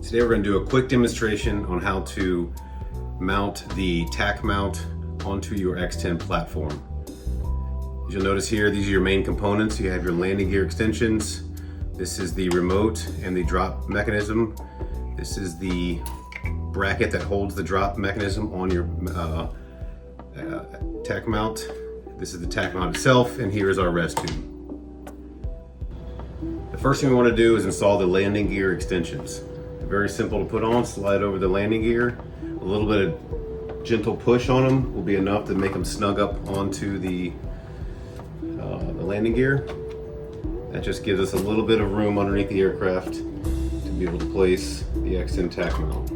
Today we're going to do a quick demonstration on how to mount the TacMount onto your X10 platform. As you'll notice here, these are your main components. You have your landing gear extensions. This is the remote and the drop mechanism. This is the bracket that holds the drop mechanism on your TacMount. This is the TacMount itself, and here is our ResTube. The first thing we want to do is install the landing gear extensions. Very simple to put on. Slide over the landing gear. A little bit of gentle push on them will be enough to make them snug up onto the landing gear. That just gives us a little bit of room underneath the aircraft to be able to place the X10 TacMount.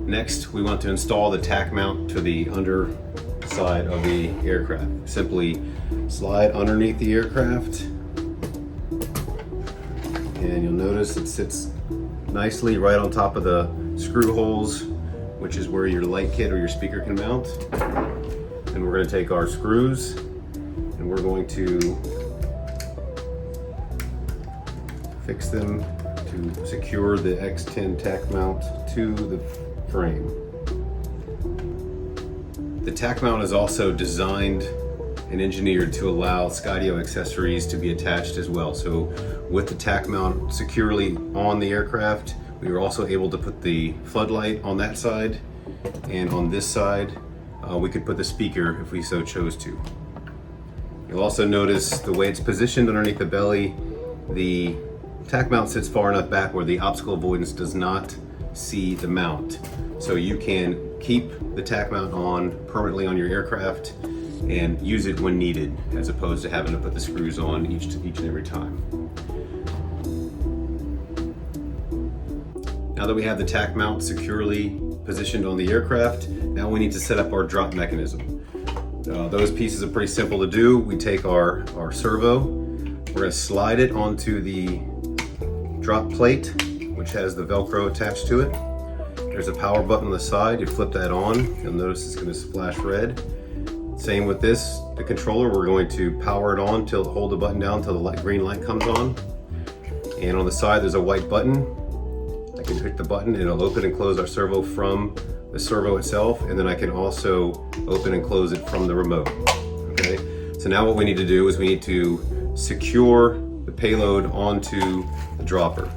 Next, we want to install the TacMount to the underside of the aircraft. Simply slide underneath the aircraft, and you'll notice it sits nicely right on top of the screw holes, which is where your light kit or your speaker can mount. And we're going to take our screws and we're going to fix them to secure the X10 TacMount to the frame. The TacMount is also designed and engineered to allow Skydio accessories to be attached as well. So with the TacMount securely on the aircraft, we were also able to put the floodlight on that side, and on this side we could put the speaker if we so chose to. You'll also notice the way it's positioned underneath the belly. The TacMount sits far enough back where the obstacle avoidance does not see the mount. So you can keep the TacMount on permanently on your aircraft and use it when needed, as opposed to having to put the screws on each and every time. Now that we have the TacMount securely positioned on the aircraft, now we need to set up our drop mechanism. Those pieces are pretty simple to do. We take our servo, we're going to slide it onto the drop plate, which has the Velcro attached to it. There's a power button on the side. You flip that on, you'll notice it's going to splash red. Same with this, the controller, we're going to power it on till hold the button down until the green light comes on. And on the side there's a white button. I can hit the button and it'll open and close our servo from the servo itself, and then I can also open and close it from the remote. Okay, so now what we need to do is we need to secure the payload onto the dropper.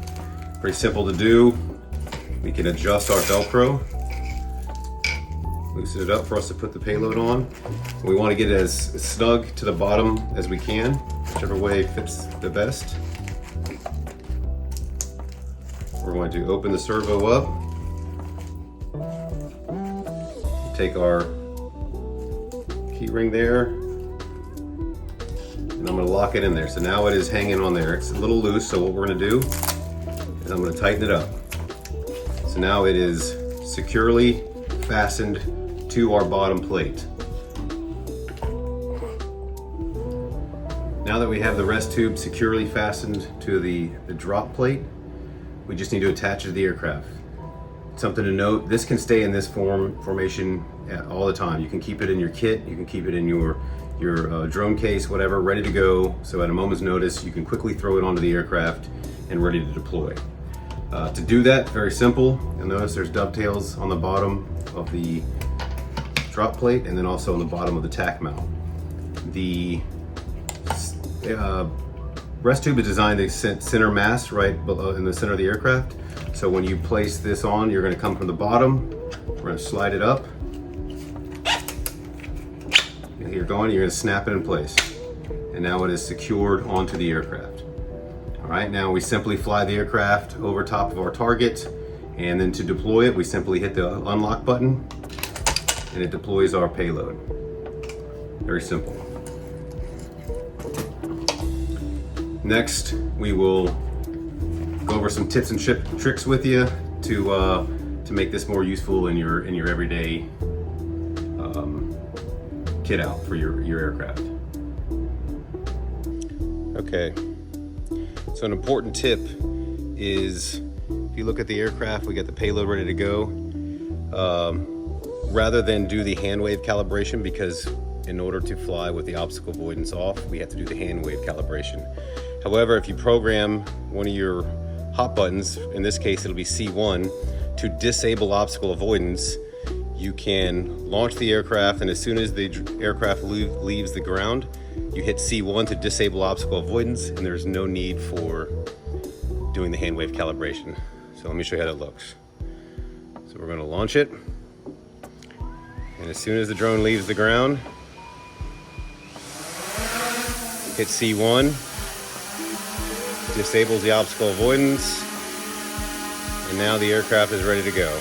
Pretty simple to do. We can adjust our Velcro, loosen it up for us to put the payload on. We want to get it as snug to the bottom as we can, whichever way fits the best. We're going to open the servo up, take our key ring there, and I'm going to lock it in there. So now it is hanging on there. It's a little loose, so what we're going to do is I'm going to tighten it up. So now it is securely fastened to our bottom plate. Now that we have the ResTube securely fastened to the drop plate, we just need to attach it to the aircraft. Something to note, this can stay in this formation all the time. You can keep it in your kit, you can keep it in your drone case, whatever, ready to go. So at a moment's notice, you can quickly throw it onto the aircraft and ready to deploy. To do that, very simple. You'll notice there's dovetails on the bottom of the drop plate and then also on the bottom of the TacMount. The ResTube is designed to center mass right below in the center of the aircraft. So when you place this on, you're going to come from the bottom. We're going to slide it up. You're going to snap it in place. And now it is secured onto the aircraft. All right, now we simply fly the aircraft over top of our target, and then to deploy it, we simply hit the unlock button and it deploys our payload. Very simple. Next, we will go over some tips and tricks with you to make this more useful in your everyday kit out for your aircraft. Okay. So an important tip is, if you look at the aircraft, we got the payload ready to go. Rather than do the hand wave calibration, because in order to fly with the obstacle avoidance off, we have to do the hand wave calibration. However, if you program one of your hot buttons, in this case it'll be C1, to disable obstacle avoidance, you can launch the aircraft, and as soon as the aircraft leaves the ground, you hit C1 to disable obstacle avoidance, and there's no need for doing the hand wave calibration. So let me show you how that looks. So we're going to launch it, and as soon as the drone leaves the ground, hit C1, disables the obstacle avoidance, and now the aircraft is ready to go.